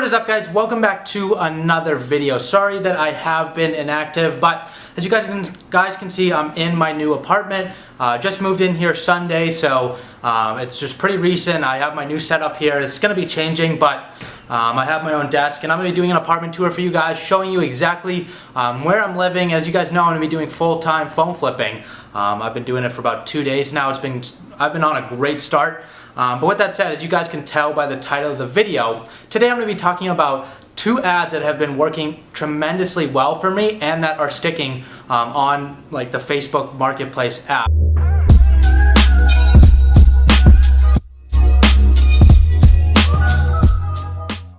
What is up, guys? Welcome back to another video. Sorry that I have been inactive, but as you guys can see, I'm in my new apartment. Just moved in here Sunday, so it's just pretty recent. I have my new setup here. It's going to be changing, but I have my own desk, and I'm going to be doing an apartment tour for you guys, showing you exactly where I'm living. As you guys know, I'm going to be doing full-time phone flipping. I've been doing it for about 2 days now. I've been on a great start. But with that said, as you guys can tell by the title of the video, today I'm going to be talking about 2 ads that have been working tremendously well for me and that are sticking on like the Facebook Marketplace app.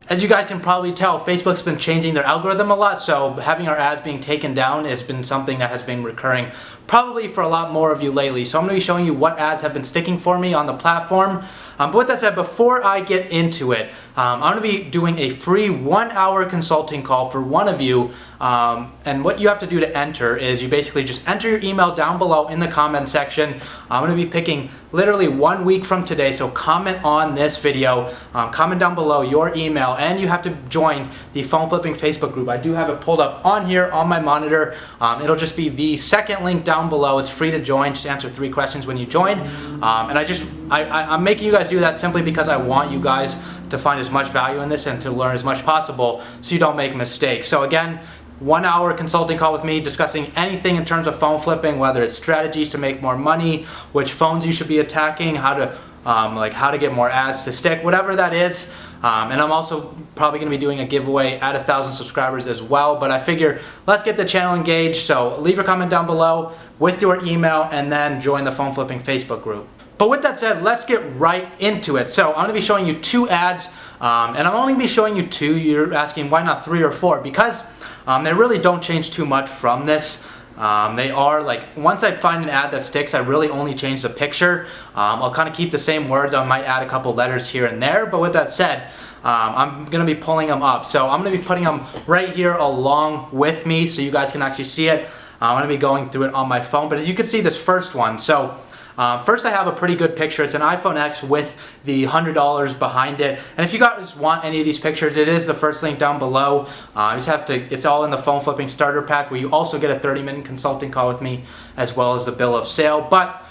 As you guys can probably tell, Facebook's been changing their algorithm a lot, so having our ads being taken down has been something that has been recurring probably for a lot more of you lately. So I'm going to be showing you what ads have been sticking for me on the platform. But with that said, before I get into it, I'm going to be doing a free 1-hour consulting call for one of you. And what you have to do to enter is you basically just enter your email down below in the comment section. I'm going to be picking literally 1 week from today, so comment on this video, comment down below your email, and you have to join the Phone Flipping Facebook group. I do have it pulled up on here on my monitor. It'll just be the second link down below. It's free to join. Just answer 3 questions when you join. And I'm making you guys do that simply because I want you guys to find as much value in this and to learn as much possible so you don't make mistakes. So again, 1-hour consulting call with me discussing anything in terms of phone flipping, whether it's strategies to make more money, which phones you should be attacking, how to get more ads to stick, whatever that is. And I'm also probably going to be doing a giveaway at 1,000 subscribers as well. But I figure let's get the channel engaged. So leave your comment down below with your email and then join the Phone Flipping Facebook group. But with that said, let's get right into it. So I'm going to be showing you 2 ads, and I'm only going to be showing you 2. You're asking why not 3 or 4? Because they really don't change too much from this. They are like, once I find an ad that sticks, I really only change the picture. I'll kind of keep the same words. I might add a couple letters here and there. But with that said, I'm going to be pulling them up. So I'm going to be putting them right here along with me so you guys can actually see it. I'm going to be going through it on my phone. But as you can see, this first one. So first, I have a pretty good picture. It's an iPhone X with the $100 behind it. And if you guys want any of these pictures, it is the first link down below. You just have to, it's all in the Phone Flipping Starter Pack, where you also get a 30-minute consulting call with me, as well as the bill of sale. But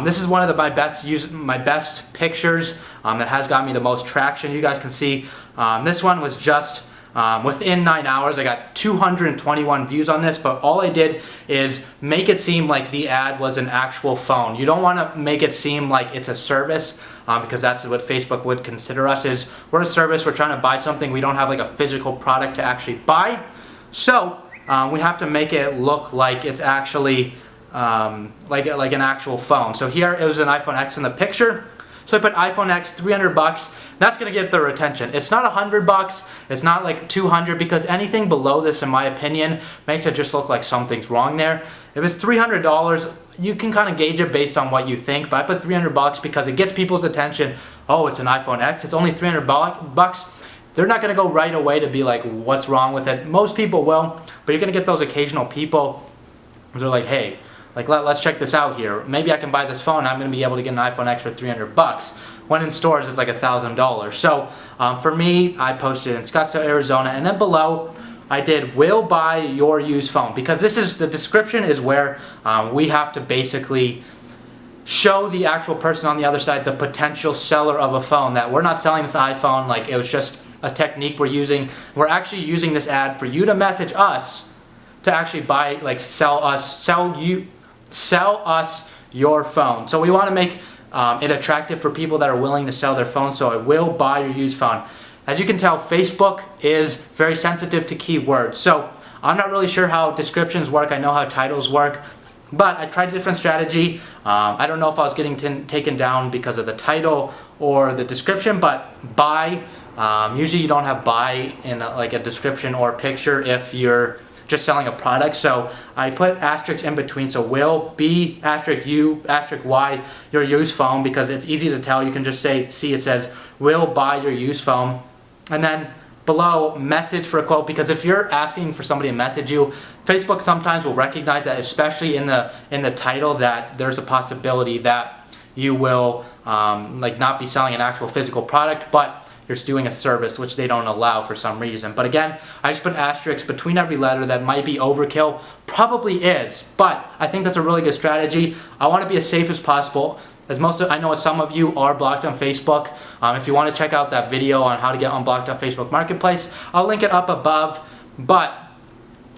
this is one of my best pictures that has got me the most traction. You guys can see this one was just within 9 hours, I got 221 views on this, but all I did is make it seem like the ad was an actual phone. You don't want to make it seem like it's a service, because that's what Facebook would consider us, is we're a service, we're trying to buy something, we don't have like a physical product to actually buy. So we have to make it look like it's actually like an actual phone. So here it was an iPhone X in the picture. So I put iPhone X, $300. That's going to get their attention. It's not $100. It's not like $200, because anything below this, in my opinion, makes it just look like something's wrong there. If it's $300, you can kind of gauge it based on what you think. But I put $300 because it gets people's attention. Oh, it's an iPhone X. It's only $300. They're not going to go right away to be like, what's wrong with it? Most people will, but you're going to get those occasional people who are like, hey, like, let's check this out here. Maybe I can buy this phone. I'm going to be able to get an iPhone X for $300. When in stores, it's like $1,000. So for me, I posted in Scottsdale, Arizona, and then below, I did will buy your used phone, because this is the description is where we have to basically show the actual person on the other side, the potential seller of a phone, that we're not selling this iPhone like it was just a technique we're using. We're actually using this ad for you to message us to actually buy, like sell us your phone. So we want to make it attractive for people that are willing to sell their phone. So I will buy your used phone. As you can tell, Facebook is very sensitive to keywords. So I'm not really sure how descriptions work. I know how titles work, but I tried a different strategy. I don't know if I was getting taken down because of the title or the description, but buy, usually you don't have buy in like a description or picture if you're just selling a product. So I put asterisks in between, so will be asterisk you asterisk y your used phone, because it's easy to tell. You can just see it says will buy your used phone, and then below message for a quote, because if you're asking for somebody to message you, Facebook sometimes will recognize that, especially in the title, that there's a possibility that you will like not be selling an actual physical product, but you're doing a service, which they don't allow for some reason. But again, I just put asterisks between every letter. That might be overkill, probably is, but I think that's a really good strategy. I want to be as safe as possible. As I know some of you are blocked on Facebook. If you want to check out that video on how to get unblocked on Facebook Marketplace, I'll link it up above. But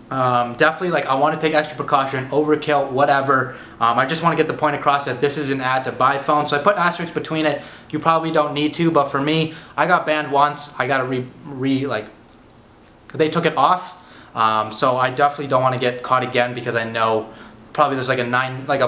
definitely, like, I want to take extra precaution, overkill, whatever. I just want to get the point across that this is an ad to buy phones. So I put asterisks between it. You probably don't need to, but for me, I got banned once. I got to they took it off. So I definitely don't want to get caught again, because I know probably there's like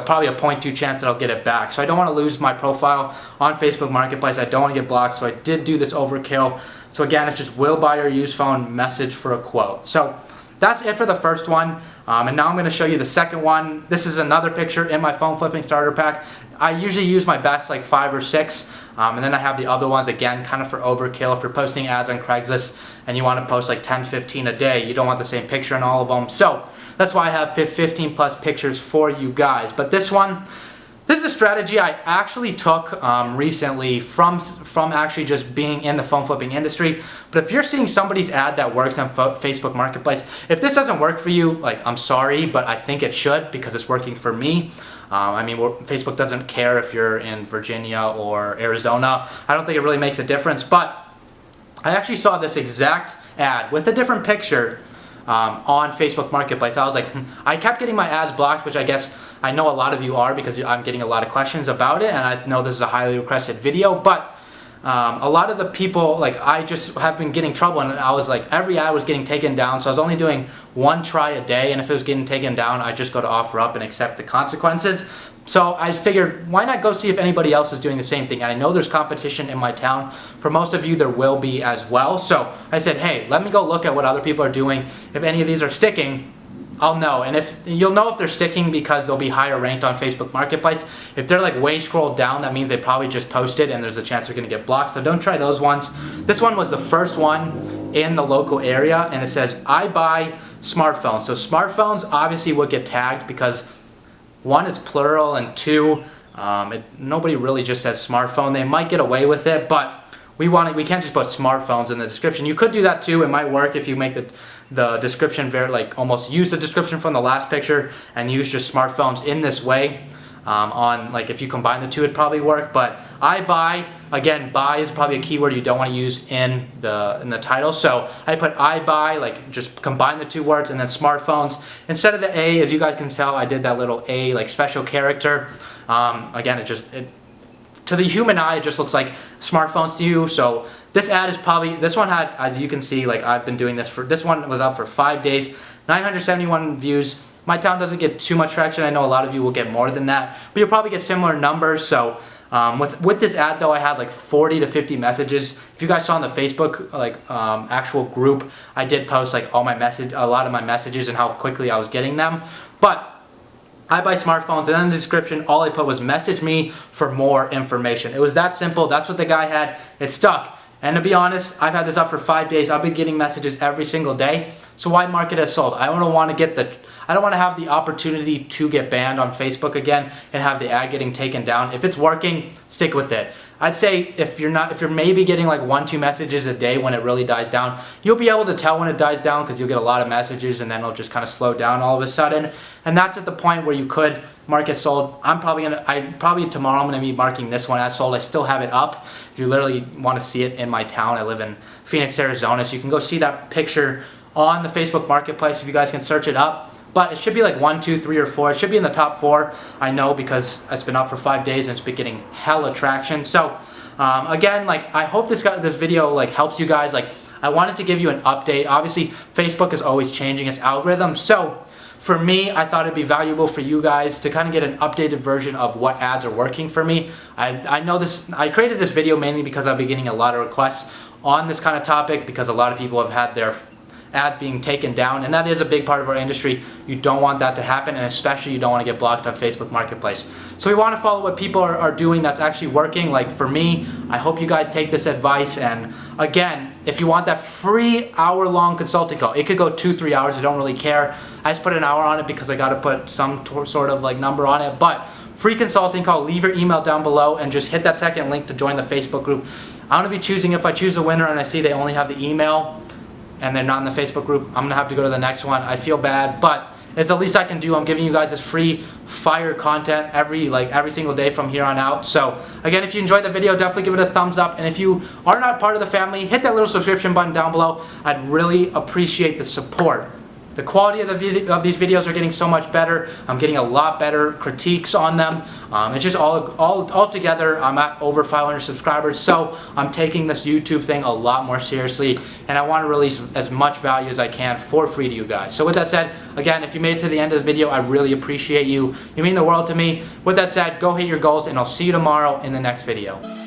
probably a 0.2 chance that I'll get it back. So I don't want to lose my profile on Facebook Marketplace. I don't want to get blocked. So I did do this overkill. So again, it's just will buy or use phone, message for a quote. So that's it for the first one. And now I'm going to show you the second one. This is another picture in my phone flipping starter pack. I usually use my best like 5 or 6. And then I have the other ones, again, kind of for overkill. If you're posting ads on Craigslist and you want to post like 10, 15 a day, you don't want the same picture in all of them. So that's why I have 15 plus pictures for you guys. But this is a strategy I actually took recently from actually just being in the phone flipping industry. But if you're seeing somebody's ad that works on Facebook Marketplace, if this doesn't work for you, like, I'm sorry, but I think it should, because it's working for me. I mean, Facebook doesn't care if you're in Virginia or Arizona. I don't think it really makes a difference. But I actually saw this exact ad with a different picture on Facebook Marketplace. I was like, I kept getting my ads blocked, which I guess I know a lot of you are, because I'm getting a lot of questions about it, and I know this is a highly requested video. But a lot of the people, like, I just have been getting trouble, and I was like, every ad was getting taken down. So I was only doing 1 try a day, and if it was getting taken down, I just go to OfferUp and accept the consequences. So I figured, why not go see if anybody else is doing the same thing? And I know there's competition in my town. For most of you, there will be as well. So I said, hey, let me go look at what other people are doing. If any of these are sticking, I'll know. And you'll know if they're sticking because they'll be higher ranked on Facebook Marketplace. If they're like way scrolled down, that means they probably just posted and there's a chance they're going to get blocked. So don't try those ones. This one was the first one in the local area, and it says, I buy smartphones. So smartphones obviously would get tagged, because 1, it's plural, and 2, nobody really just says smartphone. They might get away with it, but we can't just put smartphones in the description. You could do that too. It might work if you make the description almost use the description from the last picture and use just smartphones in this way. If you combine the two, it'd probably work. But I buy, again, buy is probably a keyword you don't want to use in the title. So I put I buy, like, just combine the 2 words, and then smartphones. Instead of the A, as you guys can tell, I did that little A, like, special character. Again, to the human eye, it just looks like smartphones to you. So this ad is this one had, as you can see, like, I've been doing this one was up for 5 days, 971 views. My town doesn't get too much traction. I know a lot of you will get more than that, but you'll probably get similar numbers. So with this ad though, I had like 40 to 50 messages. If you guys saw in the Facebook actual group, I did post like a lot of my messages and how quickly I was getting them. But I buy smartphones, and in the description, all I put was message me for more information. It was that simple. That's what the guy had. It stuck. And to be honest, I've had this up for 5 days. I've been getting messages every single day. So why mark it as sold? I don't want to have the opportunity to get banned on Facebook again and have the ad getting taken down. If it's working, stick with it. I'd say if you're maybe getting like 1-2 messages a day when it really dies down, you'll be able to tell when it dies down, because you'll get a lot of messages and then it'll just kind of slow down all of a sudden. And that's at the point where you could mark it sold. Probably tomorrow I'm gonna be marking this one as sold. I still have it up. If you literally want to see it in my town, I live in Phoenix, Arizona, so you can go see that picture on the Facebook Marketplace if you guys can search it up. But it should be like 1, 2, 3, or 4. It should be in the top 4. I know, because it's been up for 5 days and it's been getting hella traction. So again, like, I hope this video like helps you guys. Like, I wanted to give you an update. Obviously, Facebook is always changing its algorithm. So for me, I thought it'd be valuable for you guys to kind of get an updated version of what ads are working for me. I know this. I created this video mainly because I've been getting a lot of requests on this kind of topic, because a lot of people have had their ads being taken down, and that is a big part of our industry. You don't want that to happen, and especially you don't want to get blocked on Facebook Marketplace. So we want to follow what people are doing that's actually working. Like for me, I hope you guys take this advice. And again, if you want that free hour-long consulting call, it could go 2-3 hours. I don't really care. I just put an hour on it because I got to put some sort of like number on it. But free consulting call, leave your email down below and just hit that second link to join the Facebook group. I'm going to be choosing, if I choose a winner and I see they only have the email and they're not in the Facebook group, I'm going to have to go to the next one. I feel bad, but it's the least I can do. I'm giving you guys this free fire content every single day from here on out. So again, if you enjoyed the video, definitely give it a thumbs up. And if you are not part of the family, hit that little subscription button down below. I'd really appreciate the support. The quality of these videos are getting so much better. I'm getting a lot better critiques on them. It's just all together, I'm at over 500 subscribers, so I'm taking this YouTube thing a lot more seriously, and I want to release as much value as I can for free to you guys. So with that said, again, if you made it to the end of the video, I really appreciate you. You mean the world to me. With that said, go hit your goals, and I'll see you tomorrow in the next video.